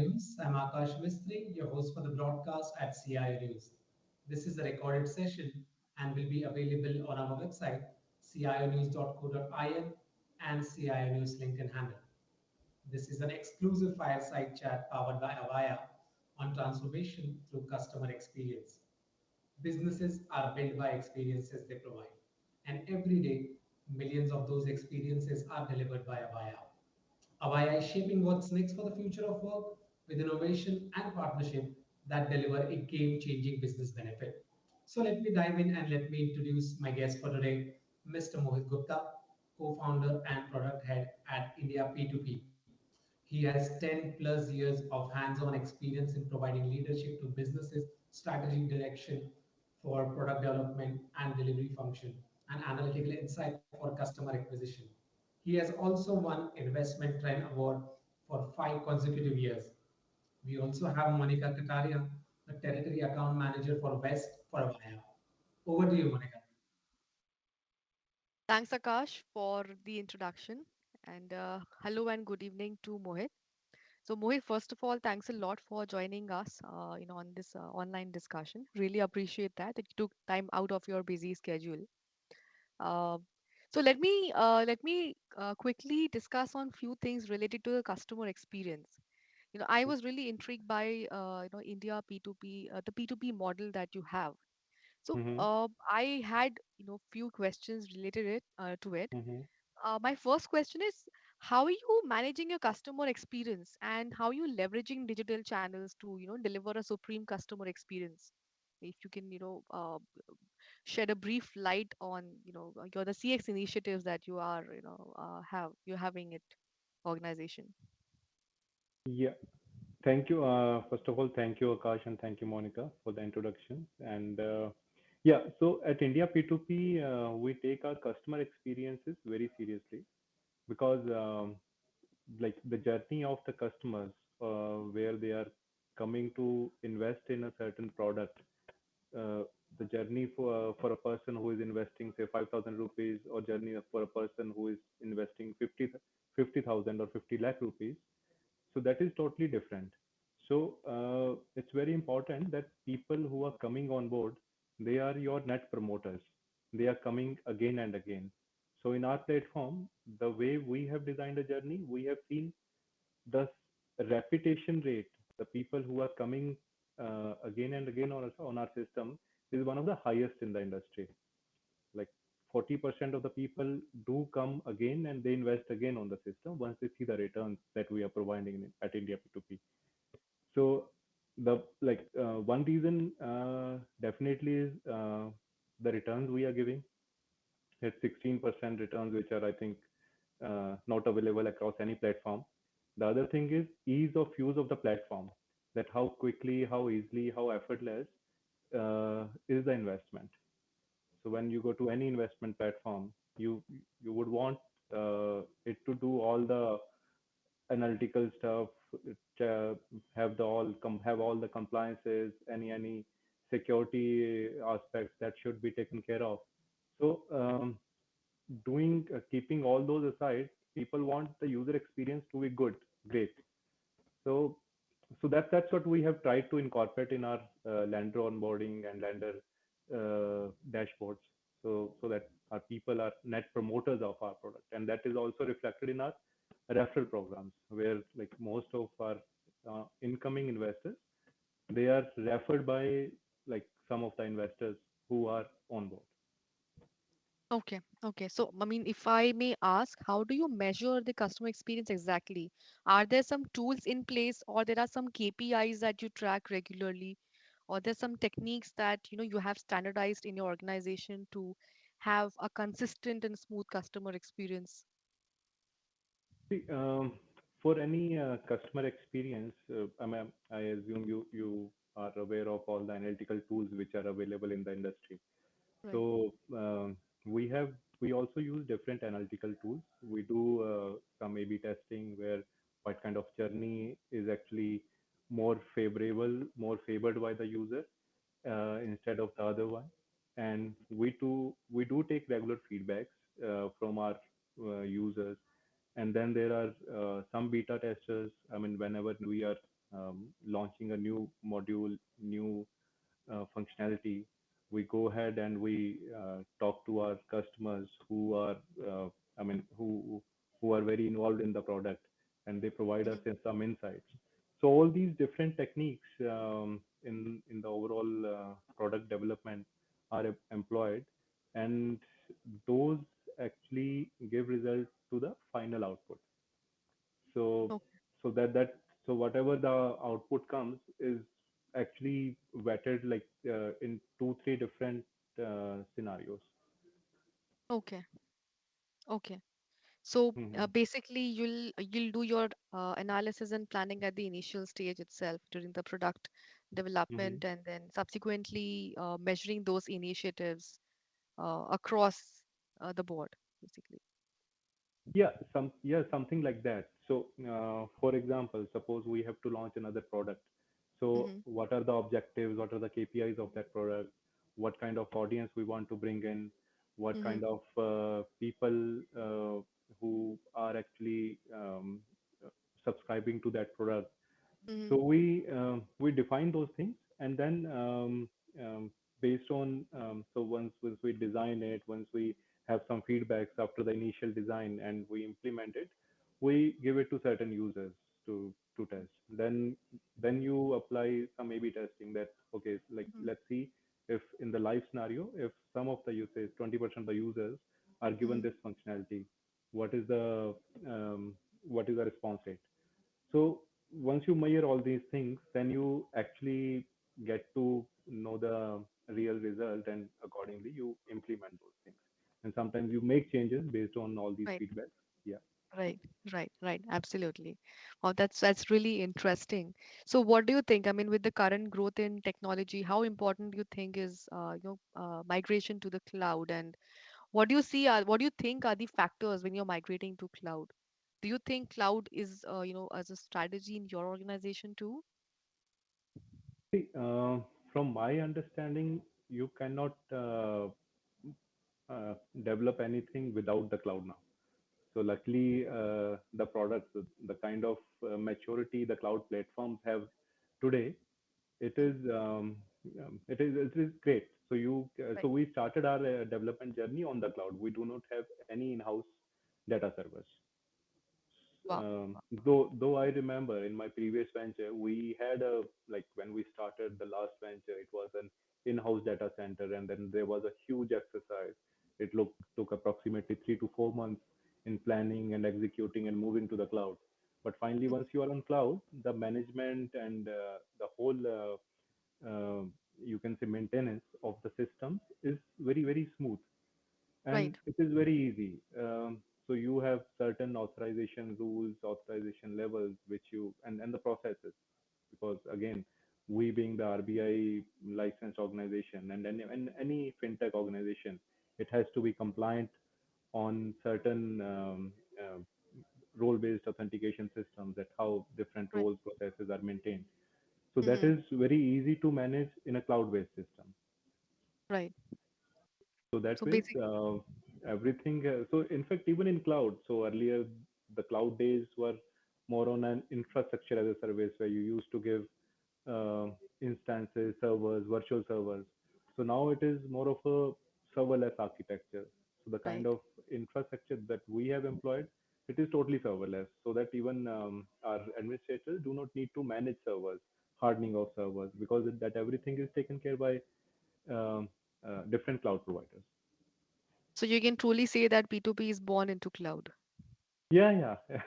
News. I'm Akash Mistry, your host for the broadcast at CIO News. This is a recorded session and will be available on our website, cionews.co.in and CIO News LinkedIn handle. This is an exclusive fireside chat powered by Avaya on transformation through customer experience. Businesses are built by experiences they provide, and every day, millions of those experiences are delivered by Avaya. Avaya is shaping what's next for the future of work with innovation and partnership that deliver a game changing business benefit. So let me dive in and let me introduce my guest for today, Mr. Mohit Gupta, co founder and product head at India P2P. He has 10 plus years of hands on experience in providing leadership to businesses, strategic direction for product development and delivery function, and analytical insight for customer acquisition. He has also won Investment Trend Award for 5 consecutive years. We also have Monika Kataria, the Territory Account Manager for West for Avaya. Over to you, Monika. Thanks, Akash, for the introduction. And hello and good evening to Mohit. So, Mohit, first of all, thanks a lot for joining us, on this online discussion. Really appreciate that you took time out of your busy schedule. Uh, so let me quickly discuss on few things related to the customer experience. I was really intrigued by India P2P, the P2P model that you have. So Mm-hmm. I had few questions related to it. Mm-hmm. My first question is, how are you managing your customer experience and how are you leveraging digital channels to deliver a supreme customer experience? If you can shed a brief light on your the CX initiatives that you are you're having it organization. Yeah. Thank you. First of all, thank you, Akash, and thank you, Monica, for the introduction. And yeah, so at India P2P, we take our customer experiences very seriously because, like, the journey of the customers, where they are coming to invest in a certain product, uh, the journey for a person who is investing, say, 5,000 rupees, or journey for a person who is investing 50,000 or 50 lakh rupees. So that is totally different. So it's very important that people who are coming on board, they are your net promoters. They are coming again and again. So in our platform, the way we have designed a journey, we have seen the repetition rate, the people who are coming again and again on our system, is one of the highest in the industry. Like 40% of the people do come again and they invest again on the system once they see the returns that we are providing at India P2P. So the one reason definitely is the returns we are giving. It's 16% returns, which are, I think, not available across any platform. The other thing is ease of use of the platform, that how quickly, how easily, how effortless is the investment. So when you go to any investment platform, you would want it to do all the analytical stuff, have all the compliances, any security aspects that should be taken care of. So doing keeping all those aside, people want the user experience to be good, great. So that's what we have tried to incorporate in our lender onboarding and lender dashboards. So that our people are net promoters of our product, and that is also reflected in our referral programs, where like most of our incoming investors, they are referred by like some of the investors who are on board. Okay, okay. So, I mean, if I may ask, how do you measure the customer experience exactly? Are there some tools in place, or there are some KPIs that you track regularly, or there's some techniques that you have standardized in your organization to have a consistent and smooth customer experience? See, for any customer experience, I assume you are aware of all the analytical tools which are available in the industry. Right. So we also use different analytical tools. We do some A/B testing where what kind of journey is actually more favorable, more favored by the user instead of the other one. And we do take regular feedbacks from our users. And then there are some beta testers. I mean, whenever we are launching a new module, new functionality, we go ahead and we talk to our customers who are, I mean, who are very involved in the product, and they provide us Mhm. in some insights. So all these different techniques in the overall product development are employed, and those actually give result to the final output. So Okay. so whatever the output comes is actually vetted like in two three different scenarios. Okay. Okay. So Hmm. basically, you'll do your analysis and planning at the initial stage itself during the product Hmm. development, and then subsequently measuring those initiatives across the board, basically. Yeah, something like that. So, for example, suppose we have to launch another product. So, Mm-hmm. what are the objectives? What are the KPIs of that product? What kind of audience we want to bring in? What Mm-hmm. kind of people who are actually subscribing to that product? Mm-hmm. So we define those things, and then based on so once we design it, once we have some feedbacks after the initial design and we implement it, we give it to certain users to test. Then you apply some A/B testing. That okay, like Mm-hmm. let's see if in the live scenario, if some of the users, 20% of the users are given Mm-hmm. this functionality, what is the um, what is the response rate? So once you measure all these things, then you actually get to know the real result, and accordingly you implement those things. And sometimes you make changes based on all these Right. feedbacks. Yeah. Right, right, absolutely. Oh, that's really interesting. So, what do you think? I mean, with the current growth in technology, how important do you think is migration to the cloud? And what do you think are the factors when you're migrating to cloud? Do you think cloud is as a strategy in your organization too? See, from my understanding, you cannot develop anything without the cloud now. So luckily, the products, the kind of maturity the cloud platforms have today, it Mm. is it is great. So so Right. we started our development journey on the cloud. We do not have any in-house data servers. Wow. Though I remember in my previous venture, we had a like when we started the last venture, it was an in-house data center, and then there was a huge exercise. It took approximately 3 to 4 months in planning and executing and moving to the cloud. But finally, Mhm. once you are on cloud, the management and the whole uh, you can say maintenance of the system is very smooth, and Right. it is very easy. So you have certain authorization rules, authorization levels, which you and the processes, because again, we being the RBI licensed organization, and any fintech organization, it has to be compliant on certain role-based authentication systems, that how different Right. roles processes are maintained. So that Hmm. is very easy to manage in a cloud-based system. Right. So that So way, basic. everything. So in fact, even in cloud, so earlier the cloud days were more on an infrastructure as a service, where you used to give uh, instances, servers, virtual servers. So now it is more of a serverless architecture. So the kind Right. of infrastructure that we have employed, it is totally serverless, so that even our administrators do not need to manage servers, hardening of servers, because that everything is taken care by um, different cloud providers. So you can truly say that P2P is born into cloud. Yeah, yeah.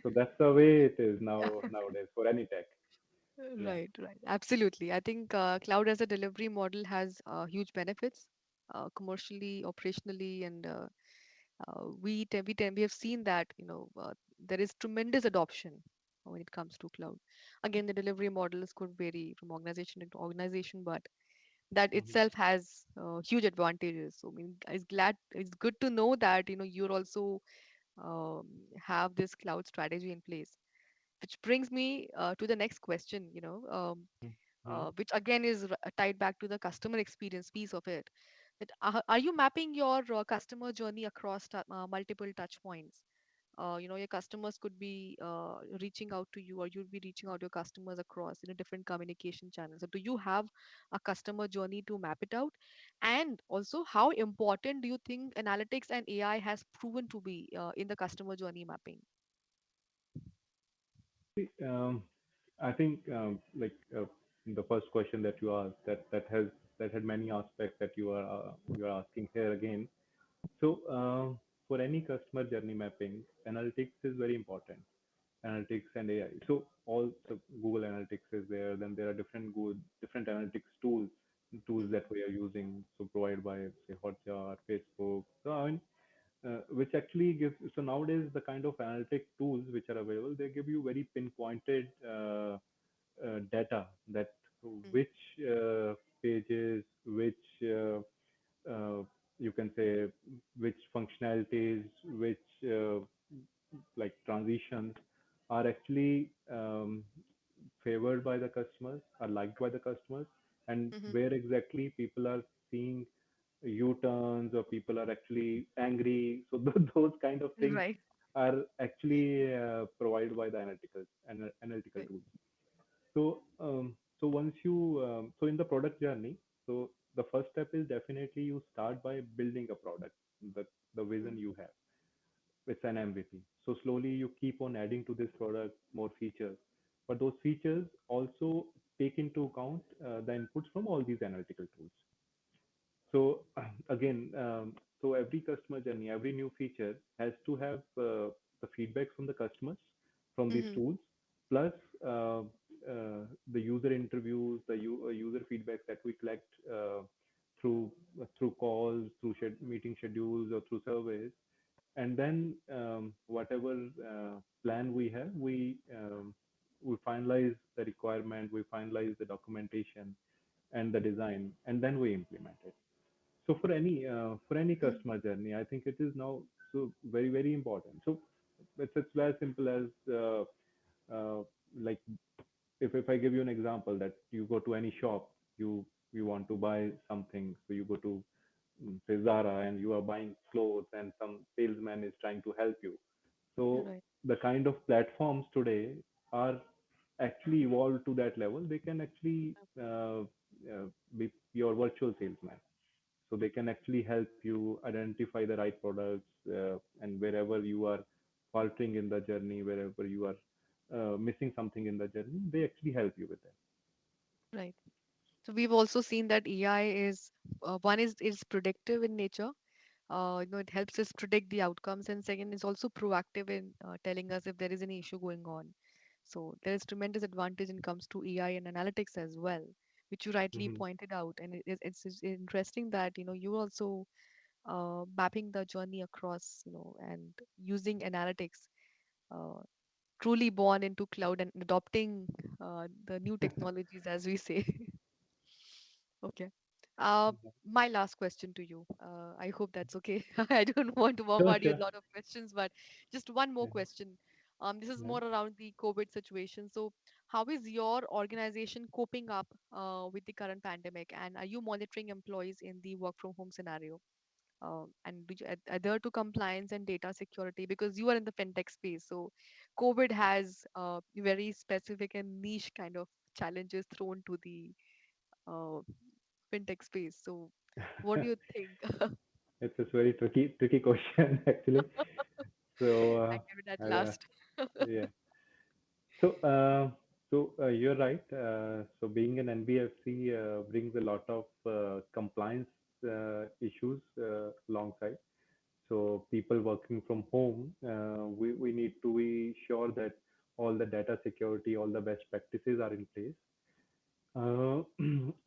So that's the way it is nowadays for any tech. Yeah. Right, right. Absolutely. I think cloud as a delivery model has huge benefits, commercially, operationally, and we have seen that there is tremendous adoption when it comes to cloud. Again, the delivery models could vary from organization to organization, but that Mhm. itself has huge advantages. So, I mean, it's good to know that you're also um, have this cloud strategy in place, which brings me to the next question, Mhm. which again is tied back to the customer experience piece of it. That are you mapping your customer journey across multiple touch points? Your customers could be reaching out to you, or you'll be reaching out to your customers across different communication channels. So do you have a customer journey to map it out? And also, how important do you think analytics and AI has proven to be in the customer journey mapping? See, I think the first question that you asked, that had many aspects that you are asking here again. So for any customer journey mapping, analytics is very important. Analytics and AI. So Google Analytics is there. Then there are different analytics tools Hmm. that we are using. So provided by say Hotjar, Facebook. So I mean, which actually gives. So nowadays the kind of analytic tools which are available, they give you very pinpointed data that Mm. which pages, which you can say which functionalities, which like transitions are actually favored by the customers, are liked by the customers, and Hmm. where exactly people are seeing U-turns or people are actually angry. So those kind of things Right. are actually provided by the analytical Right. tools. So once you so in the product journey, so the first step is definitely you start by building a product, the vision Mm. you have. It's an MVP. So slowly you keep on adding to this product more features, but those features also take into account the inputs from all these analytical tools. So again, so every customer journey, every new feature has to have the feedback from the customers from these Hmm. tools, plus uh, the user interviews, user feedback that we collect through through calls, through meeting schedules, or through surveys, and then whatever plan we have, we finalize the requirement, we finalize the documentation and the design, and then we implement it. So for any Hmm. customer journey, I think it is now so very important. So it's very simple as like if I give you an example that you go to any shop, you want to buy something, so you go to say Zara and you are buying clothes and some salesman is trying to help you. So Right. the kind of platforms today are actually evolved to that level. They can actually be your virtual salesman, so they can actually help you identify the right products, and wherever you are faltering in the journey, wherever you are missing something in the journey, they actually help you with that. Right. So we've also seen that AI is one is predictive in nature. It helps us predict the outcomes, and second is also proactive in telling us if there is any issue going on. So there is tremendous advantage in comes to AI and analytics as well, which you rightly Hmm. pointed out. And it's interesting that you also mapping the journey across, and using analytics. Uh, Truly born into cloud and adopting the new technologies, as we say. Okay. Uh, my last question to you. I hope that's okay. I don't want to Sure, bombard you sure. a lot of questions, but just one more Yeah. question. This is Yeah. more around the COVID situation. So, how is your organization coping up with the current pandemic, and are you monitoring employees in the work from home scenario? And do you adhere to compliance and data security because you are in the fintech space? So, COVID has very specific and niche kind of challenges thrown to the uh, fintech space. So, what do you think? It's a very tricky question actually. So I give it at uh, last. yeah. So you're right. So being an NBFC brings a lot of compliance issues alongside. So people working from home, we need to be sure that all the data security, all the best practices are in place. Uh,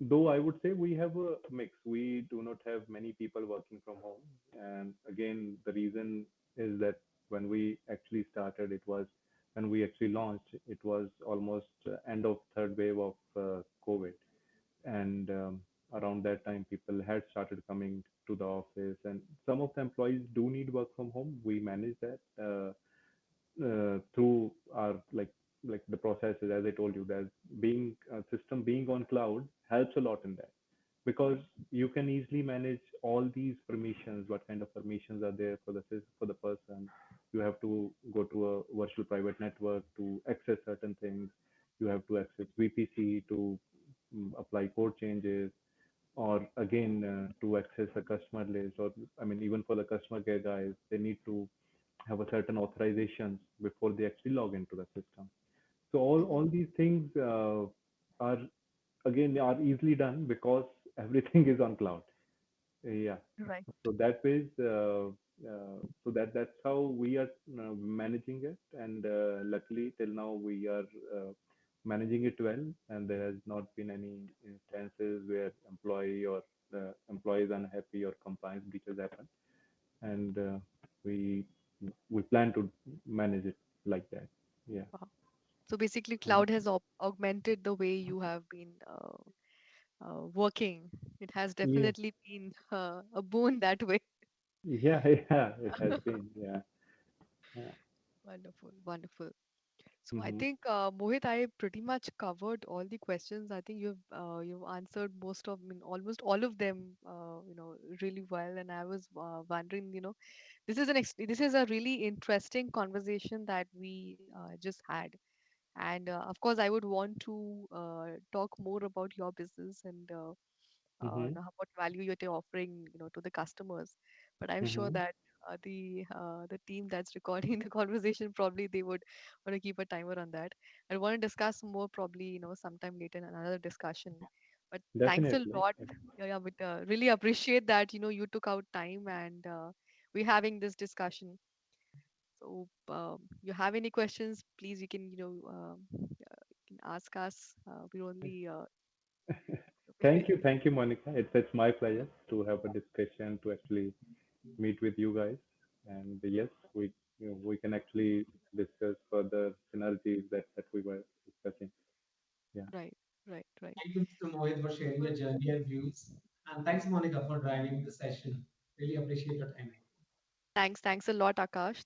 though I would say we have a mix. We do not have many people working from home. And again, the reason is that when we actually started, when we actually launched, it was almost end of third wave of COVID. And around that time, people had started coming to the office, and some of the employees do need work from home. We manage that. Through our like the processes, as I told you, that being system being on cloud helps a lot in that, because Right. you can easily manage all these permissions, what kind of permissions are there for the for the person. You have to network to access certain things. You have to access VPC to apply code changes, or again to access a customer list, or I mean, even for the customer care guys, they need to have a certain authorizations before they actually log into the system. So all Mm-hmm. these things are again are easily done because everything is on cloud. Yeah. Right. So that is so that's how we are managing it, and luckily till now we are managing it well, and there has not been any instances where employee or employee is unhappy or compliance breaches happen, and we we plan to manage it like that. Yeah. Wow. So basically, Mhm. cloud has augmented the way you have been working. It has Yeah. definitely been a boon that way. Yeah. Yeah. It has been. Yeah. Yeah. Wonderful, wonderful. So I Hmm. think Mohit, I pretty much covered all the questions. I think you've answered most of, I mean, almost all of them, really well. And I was wondering, this is a really interesting conversation that we just had. And of course, I would want to talk more about your business and Hmm. what value you're offering, to the customers. But I'm sure Hmm. that the team that's recording the conversation, probably they would want to keep a timer on that. I want to discuss more probably, sometime later in another discussion. But thanks a Definitely. lot. Yeah, yeah, but really appreciate that, you took out time and we're having this discussion. So, you have any questions, please, you can, you can ask us. We're only Thank you, Monica. It's my pleasure to have a discussion to actually meet with you guys. And yes, we can actually discuss further synergies that we were discussing. Yeah, right, right, right. Thank you, Mr. Mohit, for sharing your journey and views. And thanks, Monica, for driving the session. Really appreciate your time. Thanks a lot, Akash.